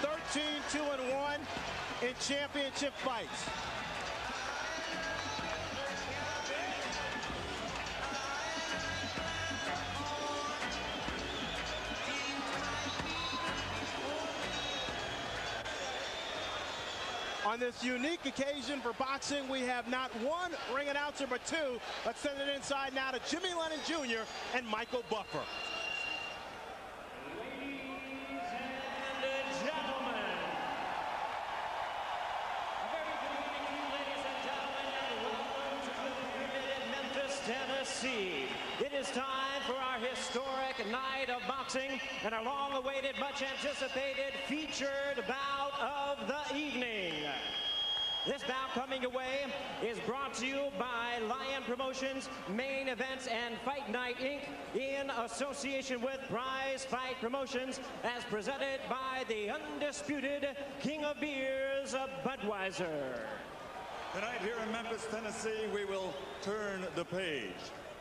13-2-1 in championship fights. On this unique occasion for boxing, we have not one ring announcer, but two. Let's send it inside now to Jimmy Lennon Jr. and Michael Buffer. Ladies and gentlemen, a very good evening to you, ladies and gentlemen, and welcome to the Pyramid in Memphis, Tennessee. It is time for our historic night of boxing and our long-awaited, much-anticipated featured bout of the evening. This bout coming away is brought to you by Lion Promotions, Main Events, and Fight Night, Inc. in association with Prize Fight Promotions, as presented by the undisputed King of Beers, Budweiser. Tonight here in Memphis, Tennessee, we will turn the page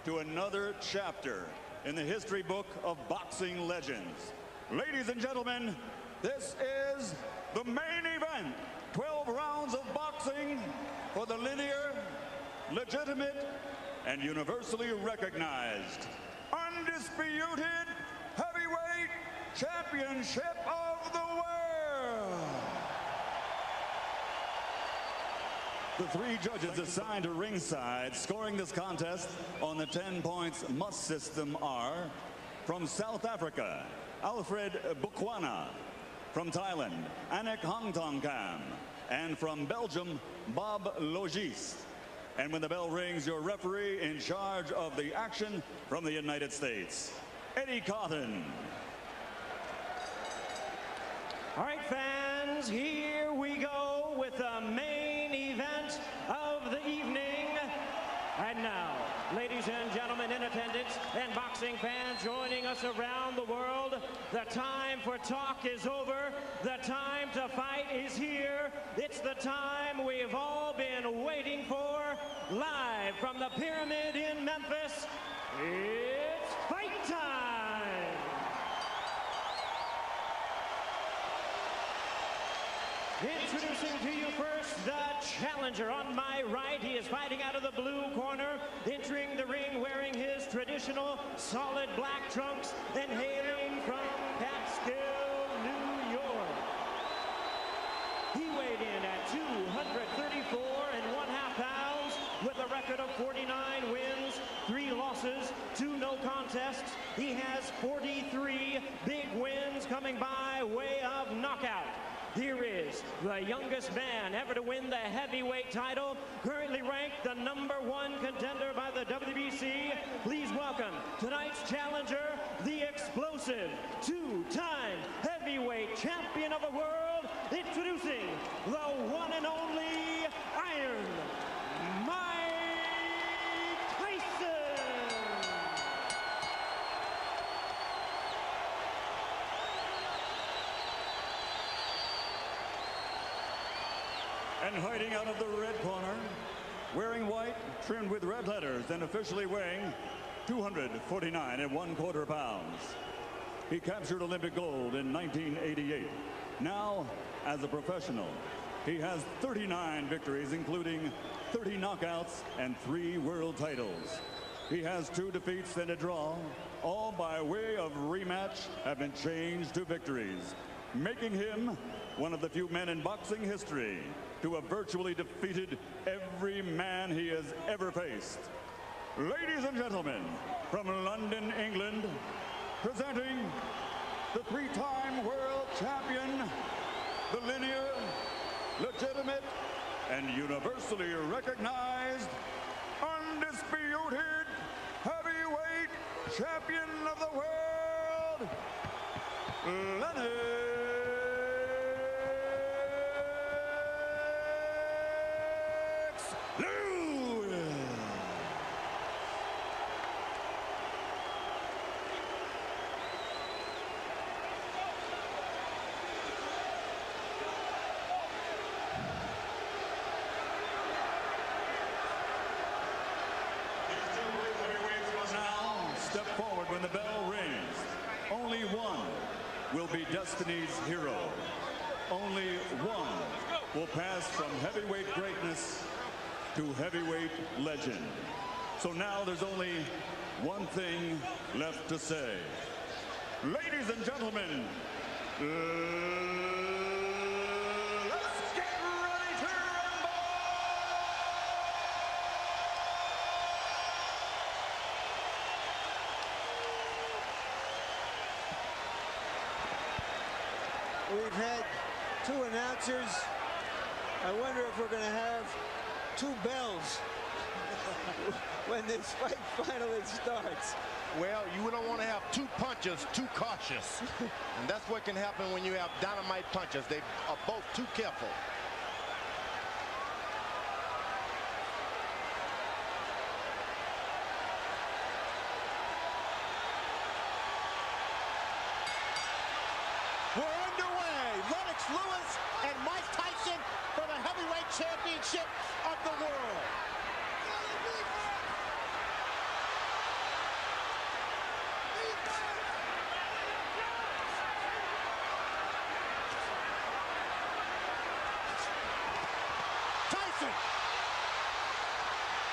to another chapter in the history book of boxing legends. Ladies and gentlemen, this is the main event. 12 rounds of boxing for the linear, legitimate, and universally recognized, undisputed heavyweight championship of the world. The three judges assigned to ringside scoring this contest on the 10 points must system are from South Africa, Alfred Bukwana; from Thailand, Anik Hongtongkam; and from Belgium, Bob Logis. And when the bell rings, your referee in charge of the action from the United States, Eddie Cotton. All right, fans, here we go with the main event of the evening. And now, ladies and gentlemen in attendance and boxing fans joining us around the world, the time for talk is over. The time to fight is here. It's the time we've all been waiting for. Live from the Pyramid in Memphis, it's fight time! Introducing to you first, the challenger. On my right, he is fighting out of the blue corner, entering the ring wearing his traditional solid black trunks and hailing from Catskill, New York. He weighed in at 234 1/2 pounds with a record of 49 wins, 3 losses, 2 no contests. He has 43 big wins coming by way of knockout. Here is the youngest man ever to win the heavyweight title, currently ranked the #1 contender by the WBC. Please welcome tonight's challenger, the explosive 2-time heavyweight champion of the world, introducing the one and only Iron Tyson. And fighting out of the red corner, wearing white, trimmed with red letters, and officially weighing 249 1/4 pounds. He captured Olympic gold in 1988. Now, as a professional, he has 39 victories, including 30 knockouts and 3 world titles. He has 2 defeats and a draw. All by way of rematch have been changed to victories, making him one of the few men in boxing history to have virtually defeated every man he has ever faced. Ladies and gentlemen, from London, England, presenting the 3-time world champion, the linear, legitimate, and universally recognized, undisputed heavyweight champion of the world, Lennox. Step forward when the bell rings. Only one will be Destiny's hero. only one will pass from heavyweight greatness to heavyweight legend. So now there's only one thing left to say. Ladies and gentlemen, let's get ready to rumble! We've had two announcers. I wonder if we're going to have two bells when this fight finally starts. Well, you don't want to have two punchers too cautious. And that's what can happen when you have dynamite punchers. They are both too careful. We're underway. Lennox Lewis and Mike Tyson for the heavyweight championship of the world. Tyson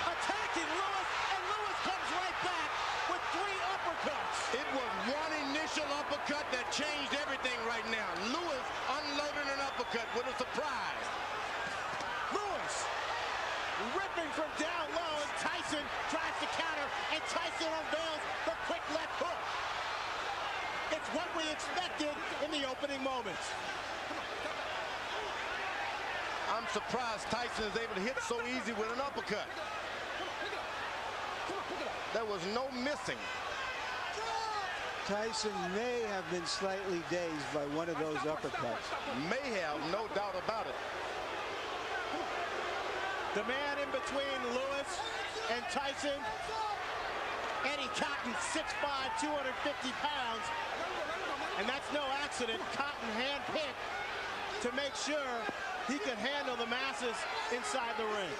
attacking Lewis, and Lewis comes right back with 3 uppercuts. It was one initial uppercut that changed everything right now. Lewis unloaded an uppercut with a surprise. Lewis ripping from down low, and Tyson tries to counter, and Tyson unveils the quick left hook. It's what we expected in the opening moments. I'm surprised Tyson is able to hit so easy with an uppercut. There was no missing. Tyson may have been slightly dazed by one of those uppercuts. May have, no doubt about it. The man in between Lewis and Tyson, Eddie Cotton, 6'5", 250 pounds. And that's no accident. Cotton handpicked to make sure he could handle the masses inside the ring.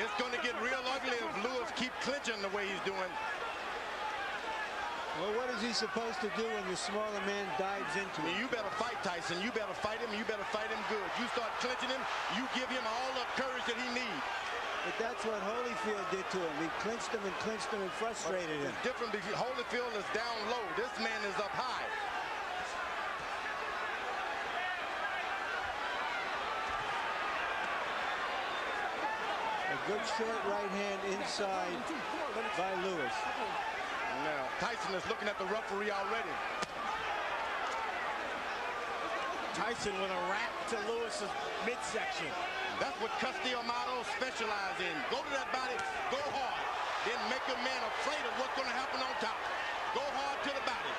It's going to get real ugly if Lewis keeps clinching the way he's doing. Well, what is he supposed to do when the smaller man dives into him? You better fight Tyson. You better fight him. You better fight him good. You start clinching him, you give him all the courage that he needs. But that's what Holyfield did to him. He clinched him and frustrated him. It's different because Holyfield is down low. This man is up high. A good short right hand inside by Lewis. Now, Tyson is looking at the referee already. Tyson with a wrap to Lewis's midsection. That's what Castillo specialize in. Go to that body, go hard. Then make a man afraid of what's going to happen on top. Go hard to the body.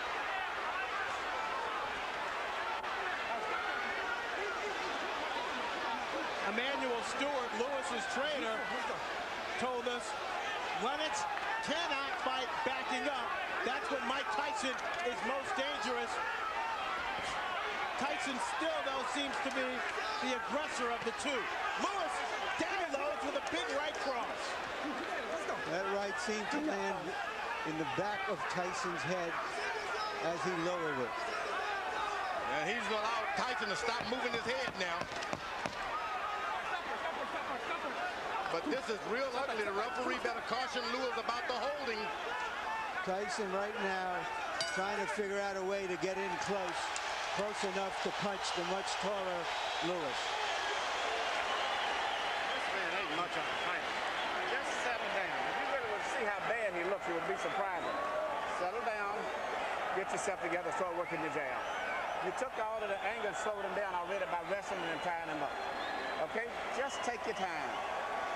Emmanuel Stewart, Lewis's trainer, told us Lennox cannot fight backing up. That's when Mike Tyson is most dangerous. Tyson still, though, seems to be the aggressor of the two. Lewis downloads with a big right cross. That right seemed to land in the back of Tyson's head as he lowered it. And he's allowed Tyson to stop moving his head now. But this is real ugly. The referee better caution Lewis about the holding. Tyson right now trying to figure out a way to get in close enough to punch the much taller Lewis. This man ain't much of a fighter. Just settle down. If you really would see how bad he looks, it would be surprising. Settle down, get yourself together, start working your jab. You took all of the anger and slowed him down already by wrestling and tying him up. Okay? Just take your time.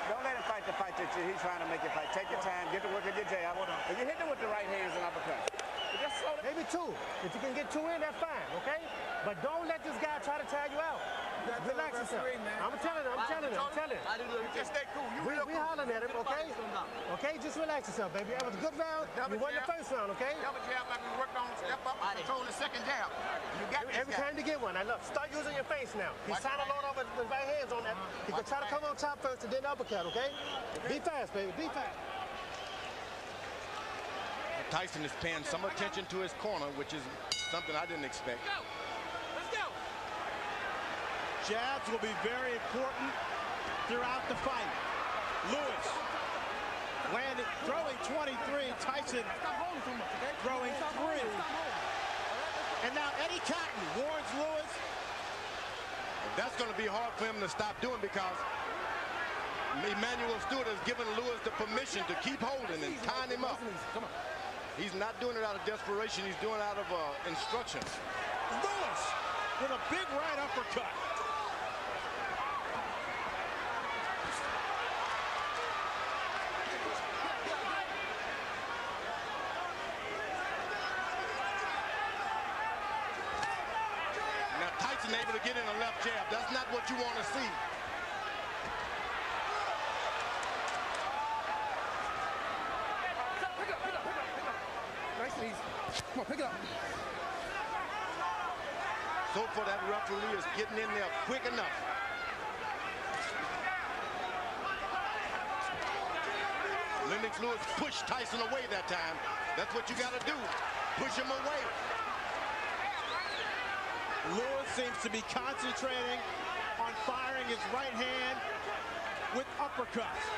Don't let him fight the fight that he's trying to make you fight. Take your time, get to work with your jab. And you hit him with the right hands and uppercut. Just slow down. Maybe 2. If you can get 2 in, that's fine, okay? But don't let this guy try to tire you out. Relax yourself. I'm telling him. Just stay cool. We hollering at him, okay? Okay, just relax yourself, baby. That was a good round. You won the first round, okay? Double jab like we worked on. Step up and control the second jab. You got this Every time you get one, I love. Start using your face now. He's trying to load up with his right hands on that. He can try to come on top first and then uppercut, okay? Be fast, baby. Be fast. Tyson is paying some attention to his corner, which is something I didn't expect. Let's go. Jabs will be very important throughout the fight. Lewis landed, throwing 23. Tyson throwing 3. And now Eddie Cotton warns Lewis. That's going to be hard for him to stop doing because Emmanuel Stewart has given Lewis the permission to keep holding and tying him up. He's not doing it out of desperation. He's doing it out of instructions. Lewis with a big right uppercut. Now Tyson able to get in a left jab. That's not what you want to see. Come on, pick it up. So far, that referee is getting in there quick enough. Lennox Lewis pushed Tyson away that time. That's what you got to do. Push him away. Lewis seems to be concentrating on firing his right hand with uppercuts.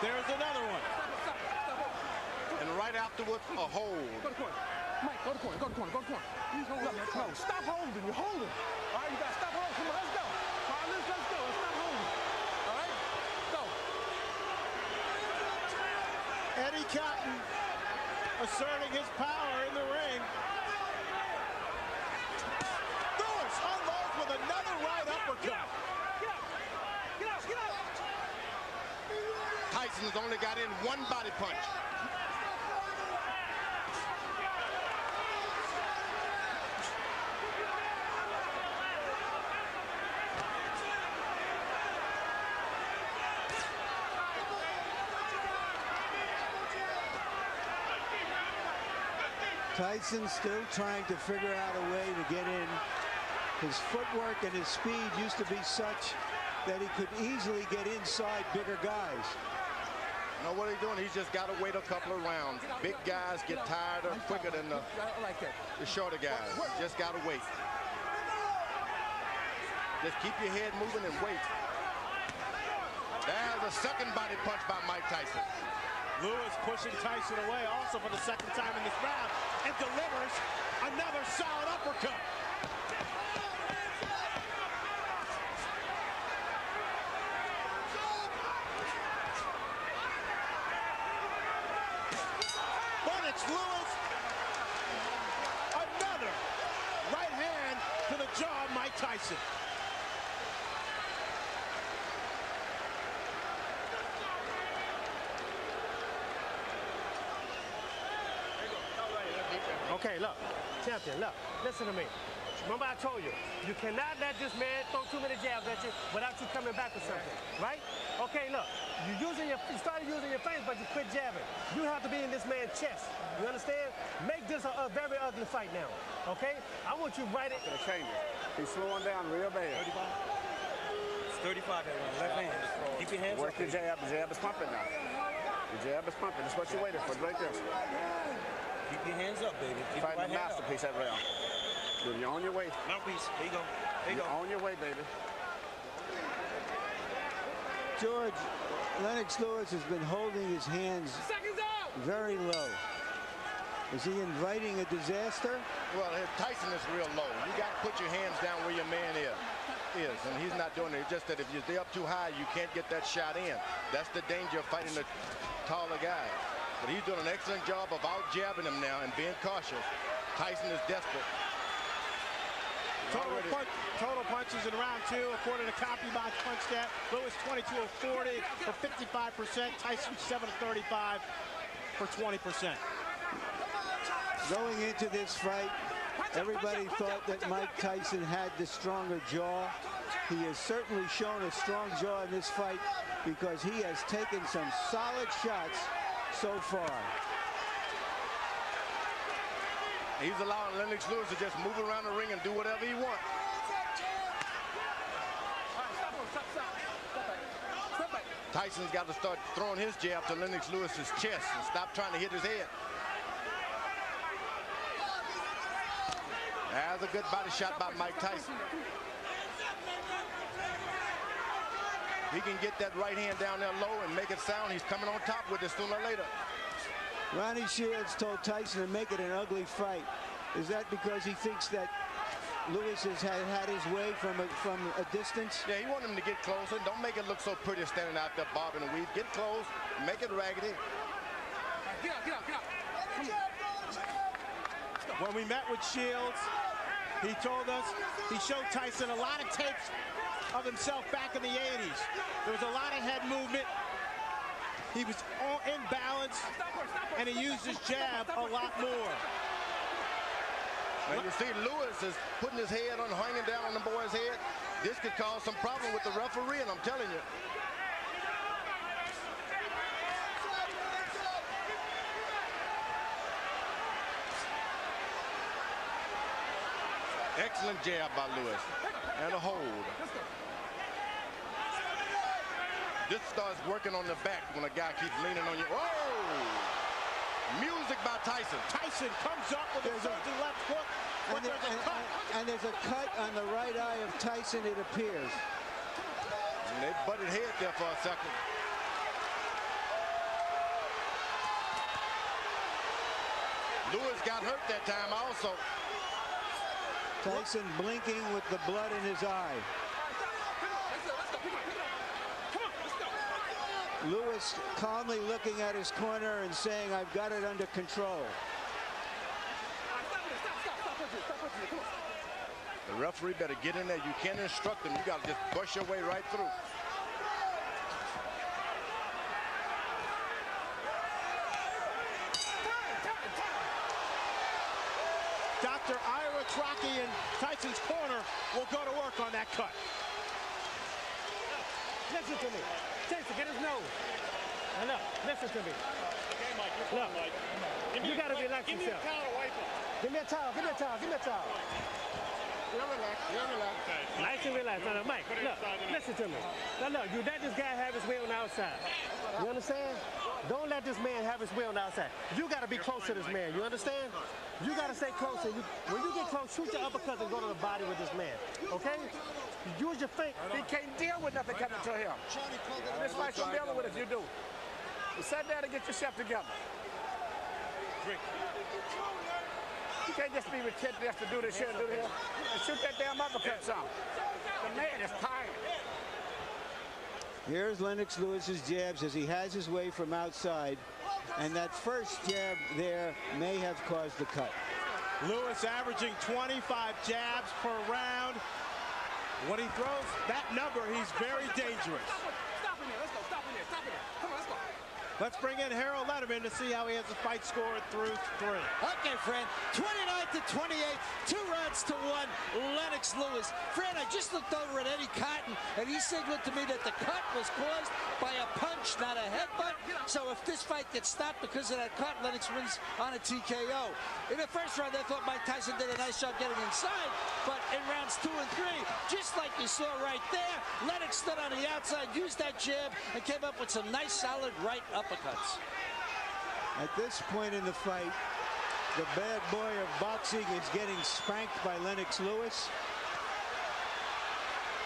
There's another one. And right afterwards, a hold. Go to corner. Mike, go to corner, go to corner, go to corner. He's holding. No, stop holding. You're holding. All right, you got to stop holding. Come on, let's go. All right, let's go. Let's stop holding. All right, go. Eddie Cotton asserting his power in the ring. Lewis unloads with another right uppercut. Get out, get out. Tyson's only got in one body punch. Tyson still trying to figure out a way to get in. His footwork and his speed used to be such that he could easily get inside bigger guys. You know what he's doing? He's just got to wait a couple of rounds. Big guys get tired quicker than the shorter guys. Just got to wait. Just keep your head moving and wait. There's a second body punch by Mike Tyson. Lewis pushing Tyson away also for the second time in this round and delivers another solid uppercut. But it's Lewis. Another right hand to the jaw of Mike Tyson. Okay, look, champion, look, listen to me. Remember I told you, you cannot let this man throw too many jabs at you without you coming back with something, right? Okay, look, you started using your face, but you quit jabbing. You have to be in this man's chest. You understand? Make this a very ugly fight now, okay? I want you right in. Gonna change it. He's slowing down real bad. 35. It's 35 that one. Left hand. Keep your hands Work up. the jab. The jab is pumping now. The jab is pumping. That's what you're waiting for, right there. Keep your hands up, baby. Keep Fighting your the right hand up. masterpiece that round. You're on your way. Mouthpiece. There you go. There you You're go. on your way, baby. George, Lennox Lewis has been holding his hands very low. Is he inviting a disaster? Well, Tyson is real low. You got to put your hands down where your man is, and he's not doing it. It's just that if you're up too high, you can't get that shot in. That's the danger of fighting the taller guy. But he's doing an excellent job of out-jabbing him now and being cautious. Tyson is desperate. Total punches in round 2, according to CompuBox Punch Stat. Lewis 22 of 40 for 55%. Tyson 7 of 35 for 20%. Going into this fight, everybody thought that Mike Tyson had the stronger jaw. He has certainly shown a strong jaw in this fight because he has taken some solid shots so far. He's allowing Lennox Lewis to just move around the ring and do whatever he wants. Tyson's got to start throwing his jab to Lennox Lewis's chest and stop trying to hit his head. That's a good body shot by Mike Tyson. He can get that right hand down there low and make it sound. He's coming on top with it sooner or later. Ronnie Shields told Tyson to make it an ugly fight. Is that because he thinks that Lewis has had his way from a distance? Yeah, he wanted him to get closer. Don't make it look so pretty standing out there bobbing and weave. Get close, make it raggedy. Get out. When we met with Shields, he told us he showed Tyson a lot of tapes of himself back in the 80s. There was a lot of head movement. He was all in balance, and he used his jab a lot more. And you see Lewis is putting his head on, hanging down on the boy's head. This could cause some problem with the referee, and I'm telling you. Excellent jab by Lewis. And a hold. This starts working on the back when a guy keeps leaning on you. Oh! Music by Tyson. Tyson comes up with a surging left hook. And there's a cut on the right eye of Tyson, it appears. And they butted head there for a second. Lewis got hurt that time also. Tyson blinking with the blood in his eye. Lewis calmly looking at his corner and saying, I've got it under control. The referee better get in there. You can't instruct him. You got to just push your way right through. Dr. Ira Trocchi in Tyson's corner will go to work on that cut. Listen to me. Tyson, get his nose. And look, listen to me. Okay, Mike, you're fine, Mike. You got to relax yourself. Give me a towel to wipe it. Give me a towel. Give me a towel. Give me a towel. You're relaxed. Okay. Nice and relaxed. Now, Mike, look, listen to me. Now, look, you let this guy have his way on the outside. You understand? Don't let this man have his way on the outside. You got to be close to this man. You understand? You got to stay close. When you get close, shoot your uppercuts and go to the body with this man. Okay? Use your feet. He can't deal with nothing coming to him. This fight's gonna deal with it if you do. You sit down and get yourself together. You can't just be retentive just to do this here and do this here. And shoot that damn uppercut some. The man is tired. Here's Lennox Lewis's jabs as he has his way from outside. And that first jab there may have caused the cut. Lewis averaging 25 jabs per round. When he throws that number, he's very dangerous. Stop in there. Let's go. Stop in there. Stop in there. Come on, let's go. Let's bring in Harold Letterman to see how he has the fight scored through 3. Okay, Fran, 29-28, 2 rounds to 1, Lennox Lewis. Fran, I just looked over at Eddie Cotton, and he signaled to me that the cut was caused by a punch, not a headbutt. So if this fight gets stopped because of that cut, Lennox wins on a TKO. In the first round, I thought Mike Tyson did a nice job getting inside, but in rounds 2 and 3, just like you saw right there, Lennox stood on the outside, used that jab, and came up with some nice, solid right uppercuts. At this point in the fight, the bad boy of boxing is getting spanked by Lennox Lewis,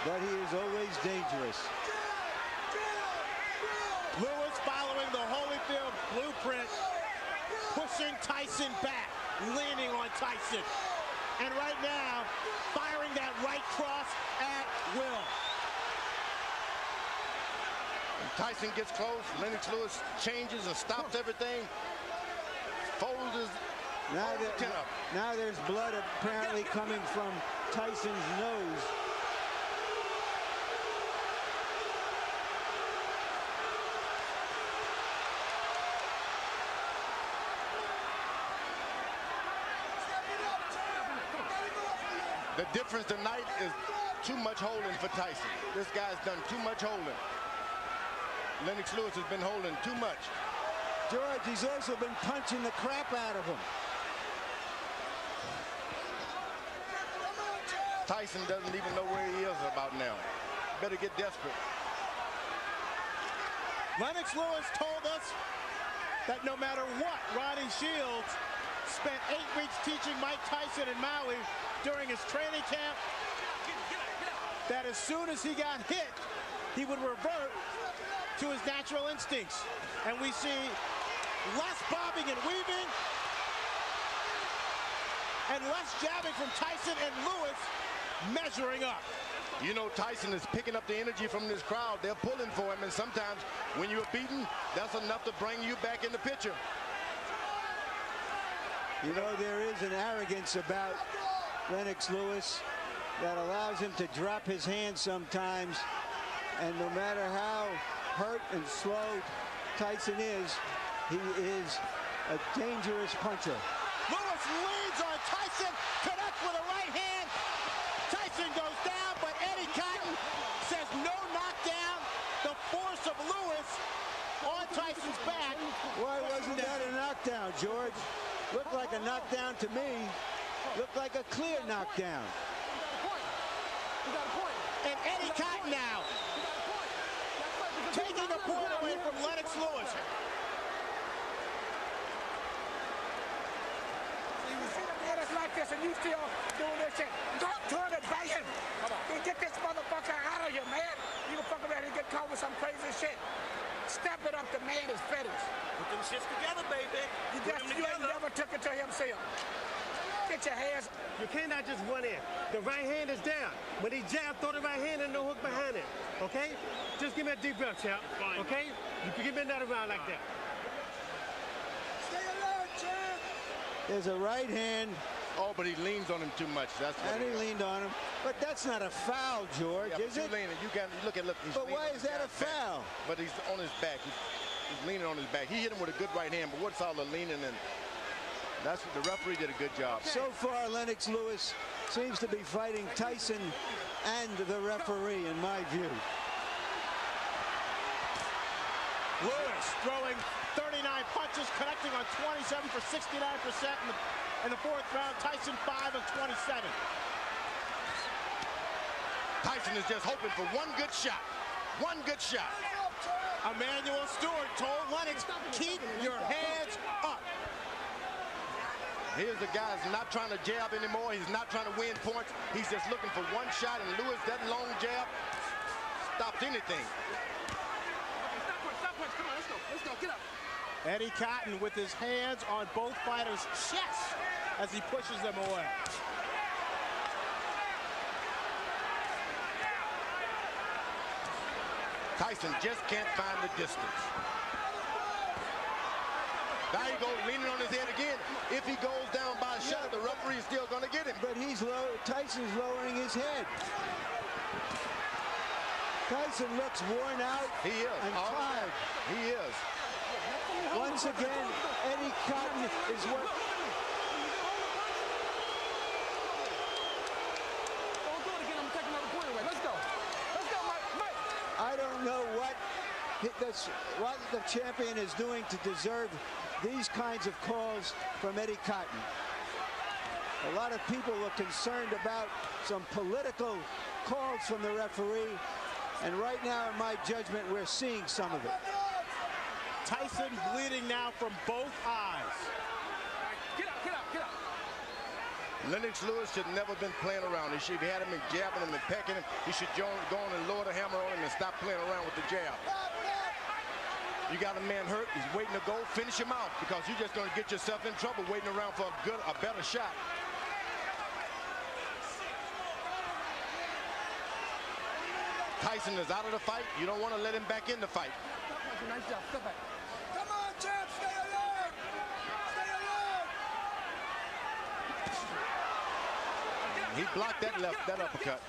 but he is always dangerous. Lewis following the Holyfield blueprint, pushing Tyson back, leaning on Tyson. And right now, firing that right cross at will. Tyson gets close. Lennox Lewis changes and stops everything. Folds his chin up. Now there's blood apparently coming from Tyson's nose. The difference tonight is too much holding for Tyson. This guy's done too much holding. Lennox Lewis has been holding too much. George, he's also been punching the crap out of him. Tyson doesn't even know where he is about now. Better get desperate. Lennox Lewis told us that no matter what Ronnie Shields spent 8 weeks teaching Mike Tyson in Maui during his training camp that as soon as he got hit, he would revert to his natural instincts. And we see less bobbing and weaving and less jabbing from Tyson, and Lewis measuring up. You know, Tyson is picking up the energy from this crowd. They're pulling for him, and sometimes when you're beaten, that's enough to bring you back in the picture. You know, there is an arrogance about Lennox Lewis that allows him to drop his hands sometimes, and no matter how hurt and slow Tyson is, he is a dangerous puncher. Lewis leads on Tyson, connects with a right hand. Tyson goes down, but Eddie Cotton says no knockdown. The force of Lewis on Tyson's back. Why wasn't that a knockdown, George? Looked like a knockdown to me. Looked like a clear knockdown. And Eddie Cotton now taking a point away from Lennox Lewis. It's like this, and you still doing this shit. Don't turn it, Tyson. Get this motherfucker out of here, man. You can fuck around and get caught with some crazy shit. Step it up, the man is finished. Put them shits together, baby. You never took it to himself. Get your hands. You cannot just run in. The right hand is down. When he jab, throw the right hand and no hook behind it. Okay? Just give me a deep breath, champ. Okay? You can give me another round like that. Stay alert, champ. There's a right hand. Oh, but he leans on him too much. That's what And he leaned on him. But that's not a foul, George, yeah, is it? Leaning. You got look. He's but why is that a foul? Back. But he's on his back. He's leaning on his back. He hit him with a good right hand, but what's all the leaning? And that's what the referee did a good job. So far, Lennox Lewis seems to be fighting Tyson and the referee, in my view. Lewis throwing 39 punches, connecting on 27 for 69% in the fourth round. Tyson 5 of 27. Tyson is just hoping for one good shot. One good shot. Emmanuel Stewart told Lennox, keep your hands up. Here's the guy who's not trying to jab anymore. He's not trying to win points. He's just looking for one shot, and Lewis, that long jab stops anything. Come on, let's go, get up. Eddie Cotton with his hands on both fighters' chests as he pushes them away. Tyson just can't find the distance. Now he goes leaning on his head again. If he goes down by a shot, the referee is still going to get him. But Tyson's lowering his head. Tyson looks worn out He is. and tired. He is. Once again, Eddie Cotton is what. Don't do it again. I'm taking another point away. Let's go. Let's go, Mike. I don't know what the champion is doing to deserve these kinds of calls from Eddie Cotton. A lot of people are concerned about some political calls from the referee, and right now, in my judgment, we're seeing some of it. Tyson bleeding now from both eyes. Get up. Lennox Lewis should never been playing around. He should have had him and jabbing him and pecking him. He should go on and lower the hammer on him and stop playing around with the jab. You got a man hurt. He's waiting to go. Finish him out, because you're just going to get yourself in trouble waiting around for a better shot. Tyson is out of the fight. You don't want to let him back in the fight. Nice job. Step back. Come on, champ. Stay alert. Stay alert. He blocked that uppercut.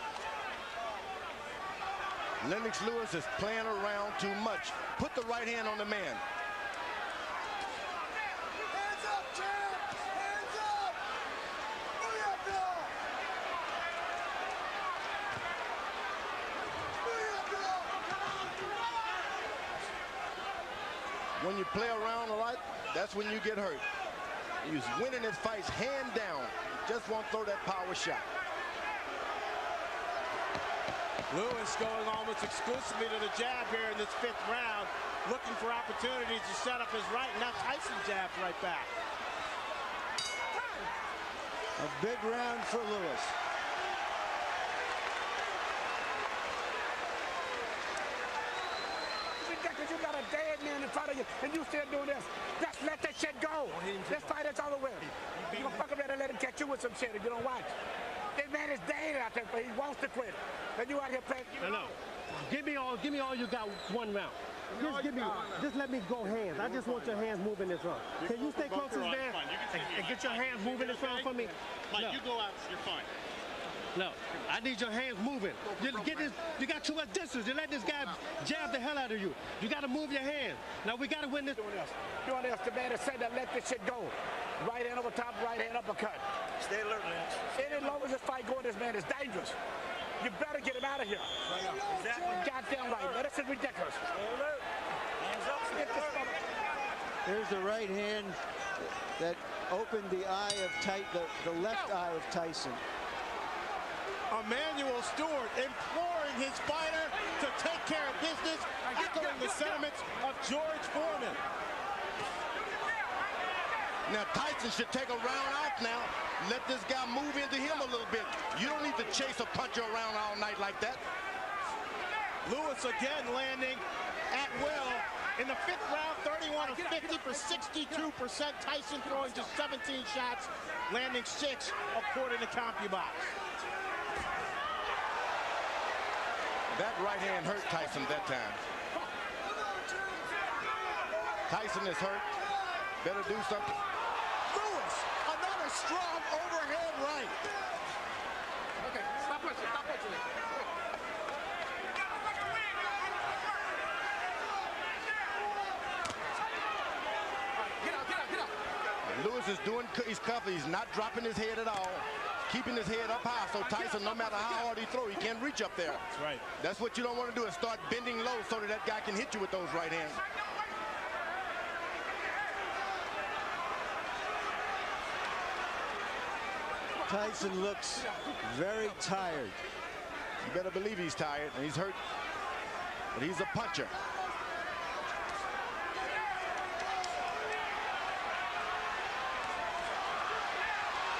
Lennox Lewis is playing around too much. Put the right hand on the man. Hands up, champ. Hands up. Booyah, When you play around a lot, that's when you get hurt. He's winning his fights hand down. Just won't throw that power shot. Lewis going almost exclusively to the jab here in this fifth round, looking for opportunities to set up his right. Now Tyson jabs right back. A big round for Lewis. Because you got a dead man in front of you, and you still doing this. Just let that shit go. This fight is over with. You gonna fuck around and let him catch you with some shit if you don't watch. This man is dead out there, but he wants to quit. And you out here playing. No. Give me all you got one round. Just let me go hands. I just want your hands moving this round. Can you stay close to this man and get your hands moving this round for me? Mike, you go out, you're fine. No, I need your hands moving. You got too much distance. You let this guy jab the hell out of you. You got to move your hands. Now we got to win this. Doing this. The man has said that let this shit go. Right hand over top, right hand uppercut. Stay alert, Lennox. Any longer this fight going, this man is dangerous. You better get him out of here. Exactly. Goddamn right. Now, this is ridiculous. Stay alert. Hands up. Stay alert. There's the right hand that opened the eye of the left eye of Tyson. Emmanuel Stewart imploring his fighter to take care of business, echoing the sentiments of George Foreman. Now Tyson should take a round off now. Let this guy move into him a little bit. You don't need to chase a puncher around all night like that. Lewis again landing at will. In the fifth round, 31 of 50 for 62%. Tyson throwing just 17 shots, landing 6 according to CompuBox. That right hand hurt Tyson that time. Tyson is hurt. Better do something. Lewis, another strong overhand right. Okay, stop pushing. Stop pushing. Get up. Lewis is doing, he's covered. He's not dropping his head at all. Keeping his head up high, so Tyson, no matter how hard he throws, he can't reach up there. That's right. That's what you don't want to do, is start bending low so that guy can hit you with those right hands. Tyson looks very tired. You better believe he's tired, and he's hurt, but he's a puncher.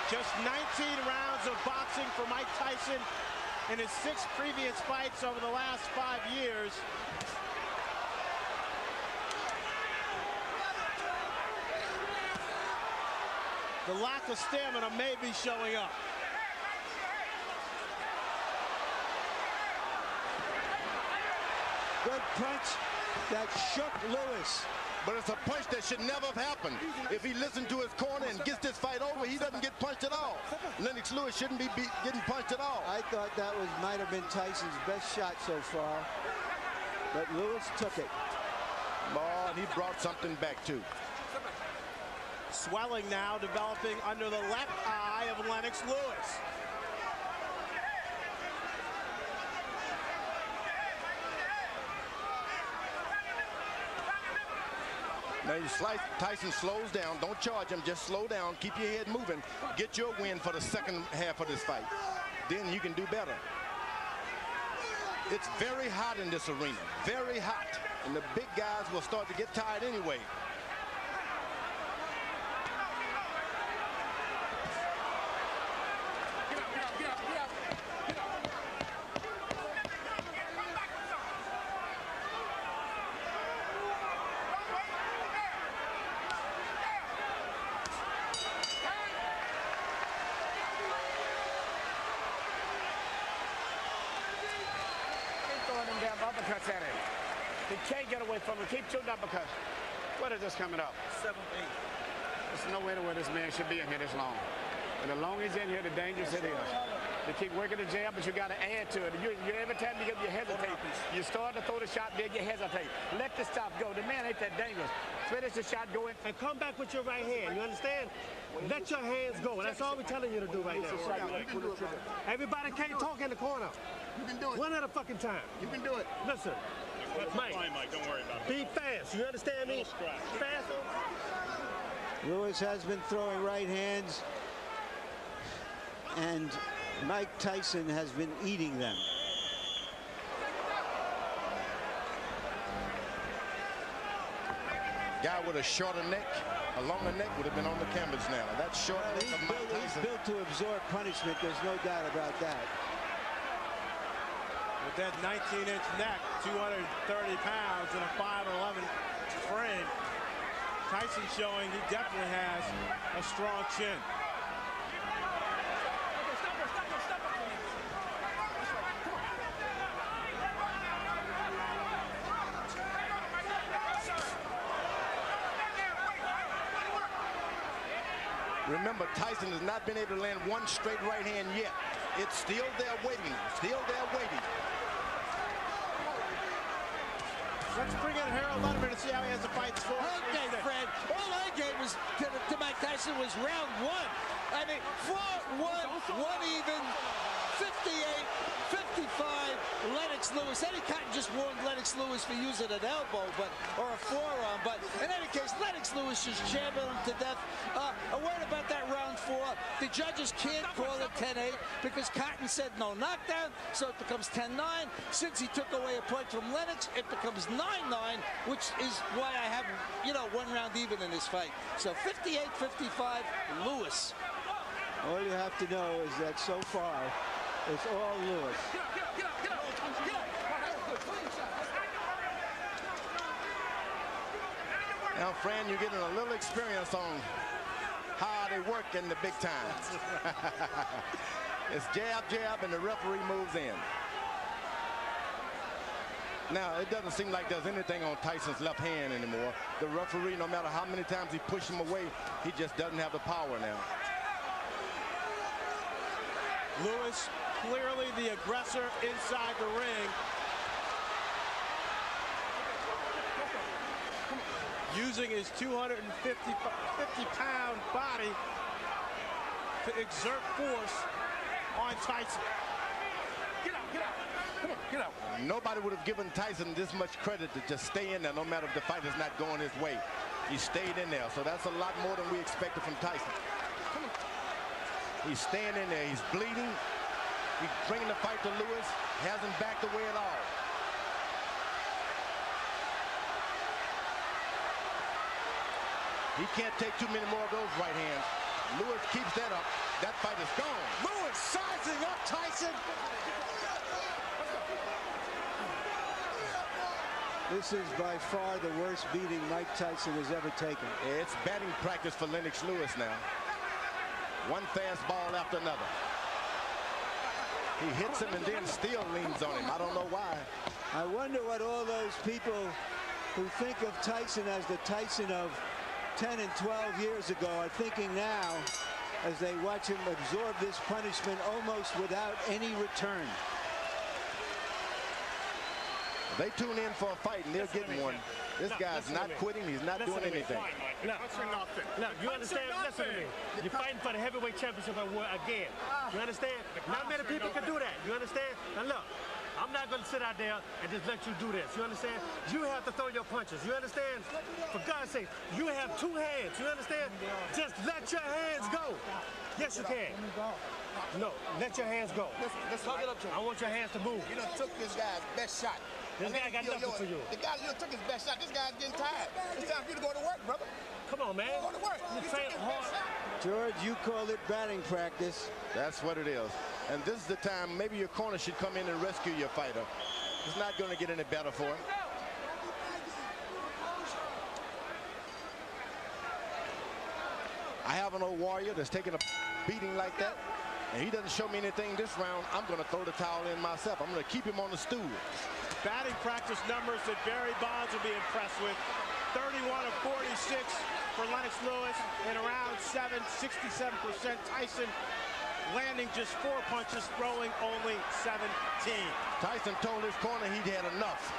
Just 19 rounds of boxing for Mike Tyson in his 6 previous fights over the last 5 years. The lack of stamina may be showing up. Good punch that shook Lewis. But it's a punch that should never have happened. If he listened to his corner and gets this fight over, he doesn't get punched at all. Lennox Lewis shouldn't be getting punched at all. I thought that might have been Tyson's best shot so far, but Lewis took it. Oh, and he brought something back too. Swelling now developing under the left eye of Lennox Lewis. Now you slice, Tyson slows down. Don't charge him, just slow down. Keep your head moving. Get your win for the second half of this fight. Then you can do better. It's very hot in this arena, very hot. And the big guys will start to get tired anyway. Uppercuts at him. He can't get away from him. Keep shooting uppercuts. What is this coming up? 7-8. There's no way to where this man should be in here this long. And the longer he's in here, the dangerous it is. You keep working the jab, but you got to add to it. Every time you hesitate, you start to throw the shot, then you hesitate. Let the stop go. The man ain't that dangerous. Finish the shot, go in. And come back with your right hand. You understand? Let your hands go. That's all we're telling you to do right now. Everybody can't talk in the corner. You can do it. One at a fucking time. You can do it. Listen, Mike, Don't worry about it. be fast. You understand me? Fast. Lewis has been throwing right hands, and Mike Tyson has been eating them. Guy with a shorter neck, a longer neck would have been on the canvas now. That short neck of Mike Tyson. He's built to absorb punishment. There's no doubt about that. With that 19-inch neck, 230 pounds, and a 5'11" frame, Tyson showing he definitely has a strong chin. Remember, Tyson has not been able to land one straight right hand yet. It's still there waiting, still there waiting. Let's bring in Harold Letterman to see how he has to fight for. Okay, Fred. All I gave was to Mike Tyson was round one. I mean, 4-1, one even, 58-55. Lennox Lewis. Eddie Cotton just warned Lennox Lewis for using an elbow, or a forearm. But in any case, Lennox Lewis just jammed him to death. A word about that round 4. The judges can't call it 10-8 because Cotton said no knockdown, so it becomes 10-9. Since he took away a point from Lennox, it becomes 9-9, which is why I have, one round even in this fight. So 58-55, Lewis. All you have to know is that so far, it's all Lewis. Now, Fran, you're getting a little experience on how they work in the big times. It's jab, jab, and the referee moves in. Now, it doesn't seem like there's anything on Tyson's left hand anymore. The referee, no matter how many times he pushes him away, he just doesn't have the power now. Lewis, clearly the aggressor inside the ring. Using his 250-pound body to exert force on Tyson. Get out, get out. Come on, get out. Nobody would have given Tyson this much credit to just stay in there no matter if the fight is not going his way. He stayed in there, so that's a lot more than we expected from Tyson. He's staying in there. He's bleeding. He's bringing the fight to Lewis. Hasn't backed away at all. He can't take too many more of those right hands. Lewis keeps that up. That fight is gone. Lewis sizing up Tyson. This is by far the worst beating Mike Tyson has ever taken. It's batting practice for Lennox Lewis now. One fastball after another. He hits him and then still leans on him. I don't know why. I wonder what all those people who think of Tyson as the Tyson of 10 and 12 years ago are thinking now as they watch him absorb this punishment almost without any return. They tune in for a fight and they're getting one. This guy's not quitting. He's not doing anything. Look, you understand? Listen to me. You're fighting for the heavyweight championship again. You understand? Not many people can do that. You understand? Now look, I'm not going to sit out there and just let you do this. You understand? You have to throw your punches. You understand? For God's sake, you have 2 hands. You understand? Just let your hands go. Yes, you can. No, let your hands go. Listen, I want your hands to move. You done took this guy's best shot. This guy got nothing for you. The guy, you took his best shot. This guy's getting tired. It's time for you to go to work, brother. Come on, man. Go to work. You train hard. George, you called it batting practice. That's what it is. And this is the time maybe your corner should come in and rescue your fighter. It's not going to get any better for him. I have an old warrior that's taking a beating like that, and he doesn't show me anything this round. I'm going to throw the towel in myself. I'm going to keep him on the stool. Batting practice numbers that Barry Bonds will be impressed with. 31 of 46 for Lennox Lewis in round 7, 67%. Tyson landing just 4 punches, throwing only 17. Tyson told his corner he'd had enough.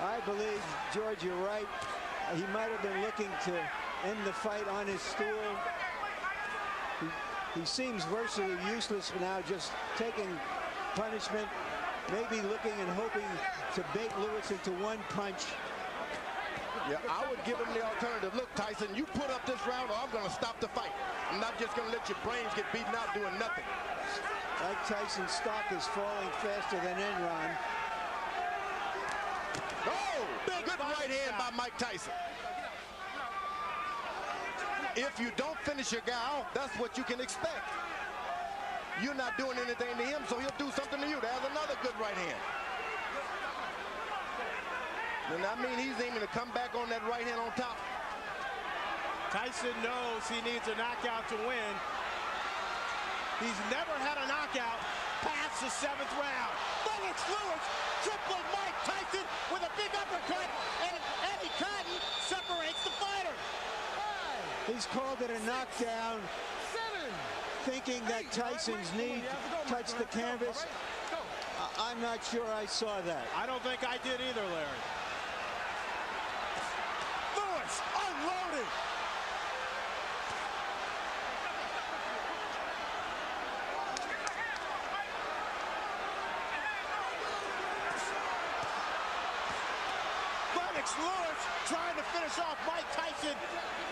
I believe, George, you're right. He might have been looking to end the fight on his stool. He seems virtually useless now, just taking punishment, maybe looking and hoping to bait Lewis into one punch. Yeah, I would give him the alternative. Look, Tyson, you put up this round or I'm going to stop the fight. I'm not just going to let your brains get beaten out doing nothing. Mike Tyson's stock is falling faster than Enron. Oh, good right hand by Mike Tyson. If you don't finish your guy off, that's what you can expect. You're not doing anything to him, so he'll do something to you. There's another good right hand. And I mean, he's aiming to come back on that right hand on top. Tyson knows he needs a knockout to win. He's never had a knockout past the 7th round. Lennox Lewis tripling Mike Tyson with a big uppercut, and Eddie Cotton separates the fighter. He's called it a knockdown, thinking that Tyson's knee touched the canvas. I'm not sure I saw that. I don't think I did either, Larry. Lewis unloaded. Lennox Lewis trying to finish off Mike Tyson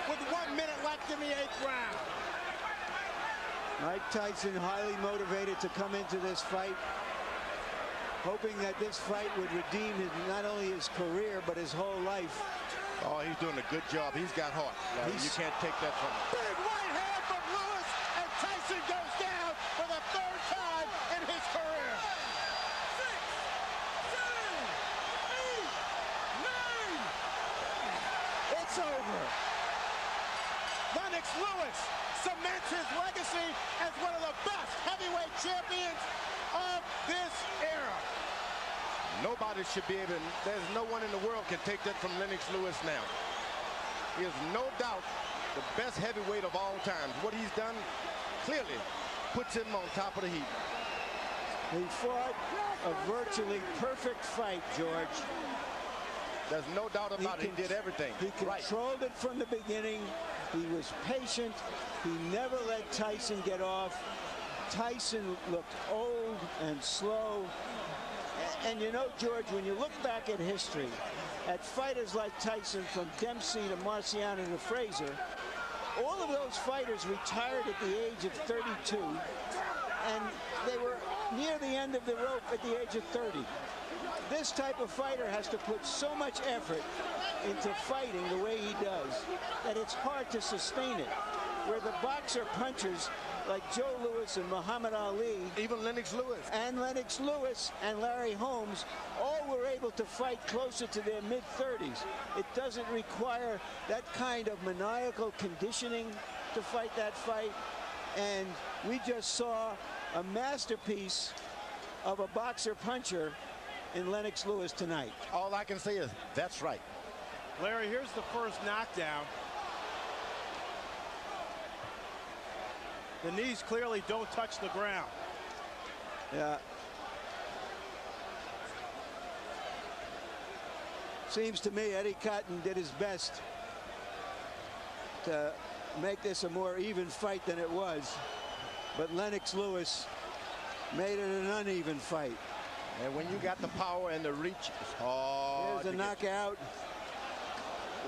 with 1 minute left in the 8th round. Mike Tyson highly motivated to come into this fight, hoping that this fight would redeem not only his career, but his whole life. Oh, he's doing a good job. He's got heart. You can't take that from him. Big right hand from Lewis, and Tyson goes down for the 3rd time in his career. 6, 7, 8, 9. It's over. Lennox Lewis cements his legacy as one of the best heavyweight champions of this era. Nobody should be able, there's no one in the world can take that from Lennox Lewis now. He is no doubt the best heavyweight of all time. What he's done clearly puts him on top of the heap. He fought a virtually perfect fight, George. There's no doubt about it. He did everything. He controlled it from the beginning. He was patient. He never let Tyson get off. Tyson looked old and slow. And you know, George, when you look back at history, at fighters like Tyson, from Dempsey to Marciano to Frazier, all of those fighters retired at the age of 32, and they were near the end of the rope at the age of 30. This type of fighter has to put so much effort into fighting the way he does that it's hard to sustain it. Where the boxer punchers like Joe Louis and Muhammad Ali, even Lennox Lewis, and Larry Holmes, all were able to fight closer to their mid-30s. It doesn't require that kind of maniacal conditioning to fight that fight. And we just saw a masterpiece of a boxer puncher in Lennox Lewis tonight. All I can say is that's right. Larry, here's the first knockdown. The knees clearly don't touch the ground. Yeah. Seems to me Eddie Cotton did his best to make this a more even fight than it was. But Lennox Lewis made it an uneven fight. And when you got the power and the reach, it's hard. Here's a knockout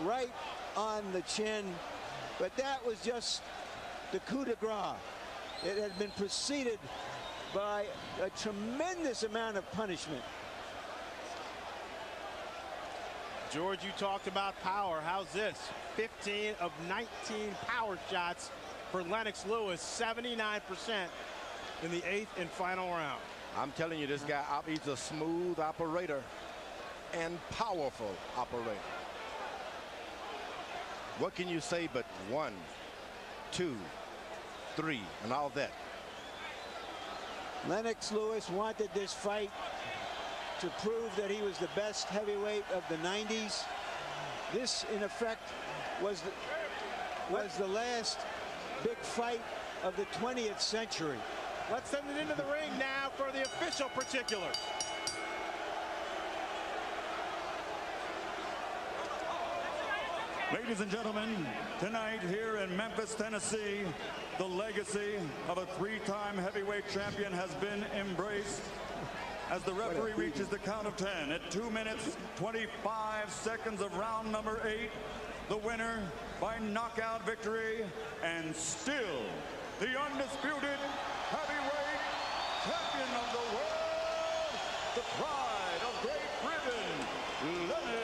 right on the chin. But that was just the coup de grace. It had been preceded by a tremendous amount of punishment. George, you talked about power. How's this? 15 of 19 power shots for Lennox Lewis, 79% in the 8th and final round. I'm telling you, this guy, he's a smooth operator and powerful operator. What can you say but 1, 2, 3, and all that? Lennox Lewis wanted this fight to prove that he was the best heavyweight of the 90s. This, in effect, was the last big fight of the 20th century. Let's send it into the ring now for the official particulars. Ladies and gentlemen, tonight here in Memphis, Tennessee, the legacy of a 3-time heavyweight champion has been embraced as the referee reaches the count of 10 at 2 minutes, 25 seconds of round number 8. The winner by knockout victory, and still the undisputed heavyweight champion of the world, the pride of Great Britain, Lennox Lewis.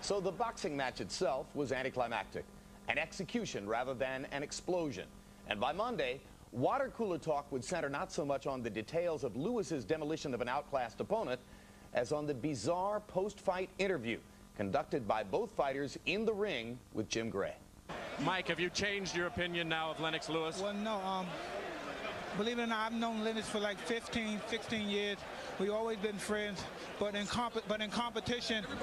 So the boxing match itself was anticlimactic, an execution rather than an explosion. And by Monday, water cooler talk would center not so much on the details of Lewis's demolition of an outclassed opponent as on the bizarre post-fight interview conducted by both fighters in the ring with Jim Gray. Mike, have you changed your opinion now of Lennox Lewis? Well, no. Believe it or not, I've known Lennox for like 15, 16 years. We've always been friends, but in competition, the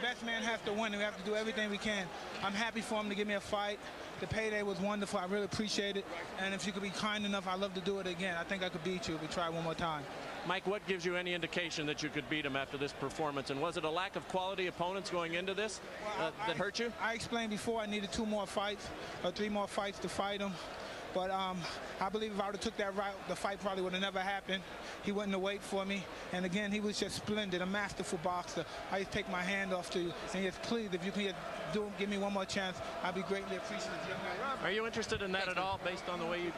best man has to win, and we have to do everything we can. I'm happy for him to give me a fight. The payday was wonderful. I really appreciate it. And if you could be kind enough, I'd love to do it again. I think I could beat you if we try one more time. Mike, what gives you any indication that you could beat him after this performance? And was it a lack of quality opponents going into this that hurt you? I explained before I needed 2 more fights or 3 more fights to fight him. But I believe if I would have took that route, the fight probably would have never happened. He wouldn't have waited for me. And again, he was just splendid, a masterful boxer. I just take my hand off to you and just please, if you can give me one more chance, I'd be greatly appreciative. Are you interested in that at all, based on the way you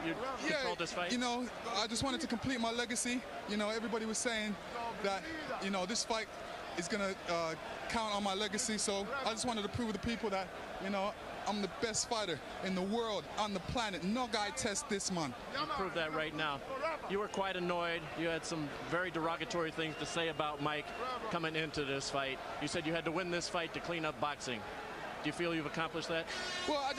controlled this fight? You know, I just wanted to complete my legacy. You know, everybody was saying that, you know, this fight is going to count on my legacy. So I just wanted to prove to the people that, you know, I'm the best fighter in the world, on the planet. No guy tests this, man. You prove that right now. You were quite annoyed. You had some very derogatory things to say about Mike coming into this fight. You said you had to win this fight to clean up boxing. Do you feel you've accomplished that? Well, I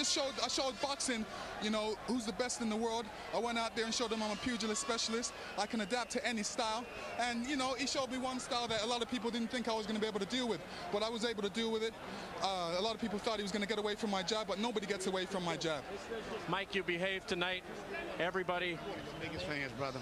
showed boxing, you know, who's the best in the world. I went out there and showed them I'm a pugilist specialist. I can adapt to any style. And, you know, he showed me one style that a lot of people didn't think I was going to be able to deal with. But I was able to deal with it. A lot of people thought he was going to get away from my jab, but nobody gets away from my jab. Mike, you behaved tonight. Everybody. Biggest fans, brother.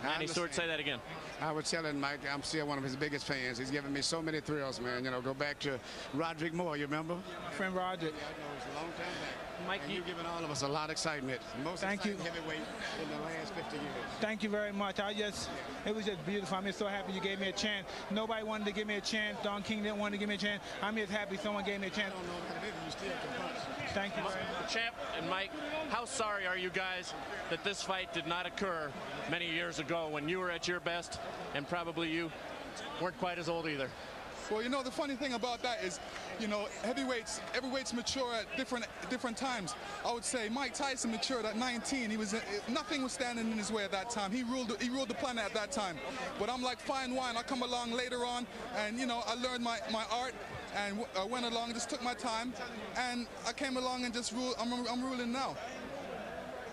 Manny Stewart, say that again. I was telling Mike, I'm still one of his biggest fans. He's given me so many thrills, man. You know, go back to Roderick Moore, you remember? My friend Roderick. It's a long time back. Mike, you've given all of us a lot of excitement. Most exciting heavyweight in the last 50 years. Thank you very much. It was just beautiful. I'm just so happy you gave me a chance. Nobody wanted to give me a chance. Don King didn't want to give me a chance. I'm just happy someone gave me a chance. I don't know what it is. You still can punch. Thank you very much. Champ and Mike, how sorry are you guys that this fight did not occur many years ago when you were at your best and probably you weren't quite as old either? Well, you know, the funny thing about that is, you know, heavyweights mature at different times. I would say Mike Tyson matured at 19. Nothing was standing in his way at that time. He ruled the planet at that time. But I'm like fine wine. I come along later on, and you know, I learned my art, and I went along, just took my time, and I came along and just ruled. I'm ruling now.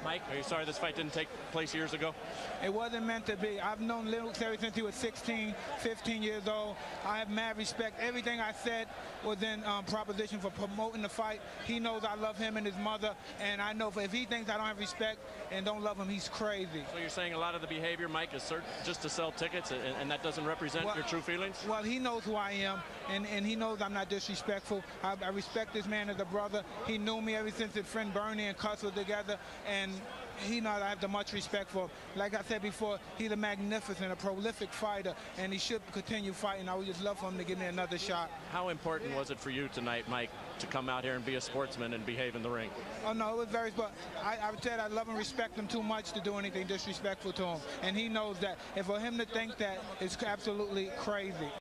Mike, are you sorry this fight didn't take place years ago? It wasn't meant to be. I've known Lennox ever since he was 16, 15 years old. I have mad respect. Everything I said was in proposition for promoting the fight. He knows I love him and his mother, and I know if he thinks I don't have respect and don't love him, he's crazy. So you're saying a lot of the behavior, Mike, is just to sell tickets, and that doesn't represent your true feelings? Well, he knows who I am, and he knows I'm not disrespectful. I respect this man as a brother. He knew me ever since his friend Bernie and Cuss were together, and he knows I have the much respect for him. Like I said before, he's a magnificent, a prolific fighter, and he should continue fighting. I would just love for him to give me another shot. How important was it for you tonight, Mike, to come out here and be a sportsman and behave in the ring? Oh, no, it was very, but I said I love and respect him too much to do anything disrespectful to him. And he knows that. And for him to think that is absolutely crazy.